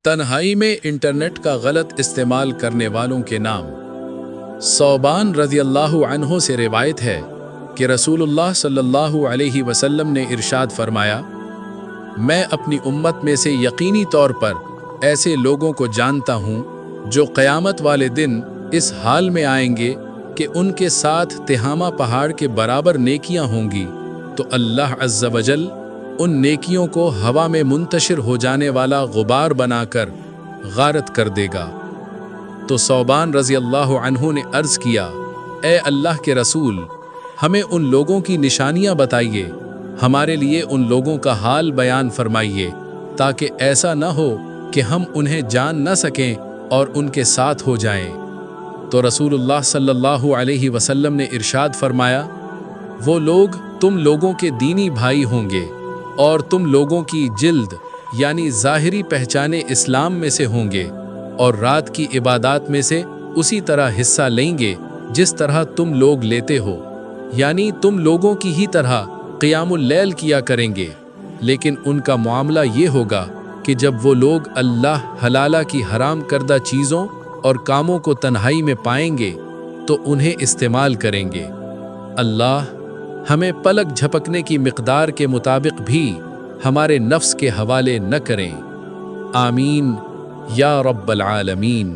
तन्हाई में इंटरनेट का गलत इस्तेमाल करने वालों के नाम। सौबान रज़ियल्लाहु अन्हु से रिवायत है कि रसूलुल्लाह सल्लल्लाहु अलैहि वसल्लम ने इरशाद फरमाया, मैं अपनी उम्मत में से यकीनी तौर पर ऐसे लोगों को जानता हूँ जो क़यामत वाले दिन इस हाल में आएंगे कि उनके साथ तिहामा पहाड़ के बराबर नेकियां होंगी, तो अल्लाह अज़्ज़ा वजल उन नेकियों को हवा में मुंतशिर हो जाने वाला गुबार बनाकर गारत कर देगा। तो सौबान रज़ियल्लाहु अन्हु ने अर्ज़ किया, ए अल्लाह के रसूल, हमें उन लोगों की निशानियां बताइए, हमारे लिए उन लोगों का हाल बयान फरमाइए, ताकि ऐसा न हो कि हम उन्हें जान न सकें और उनके साथ हो जाएं। तो रसूलुल्लाह सल्लल्लाहु अलैहि वसल्लम ने इरशाद फरमाया, वो लोग तुम लोगों के दीनी भाई होंगे और तुम लोगों की जिल्द यानी ज़ाहिरी पहचाने इस्लाम में से होंगे और रात की इबादत में से उसी तरह हिस्सा लेंगे जिस तरह तुम लोग लेते हो, यानी तुम लोगों की ही तरह क़ियामुल लैल किया करेंगे। लेकिन उनका मामला ये होगा कि जब वो लोग अल्लाह हलाला की हराम करदा चीज़ों और कामों को तन्हाई में पाएंगे तो उन्हें इस्तेमाल करेंगे। अल्लाह हमें पलक झपकने की मिक़दार के मुताबिक भी हमारे नफ्स के हवाले न करें। आमीन या रब्बल आलमीन।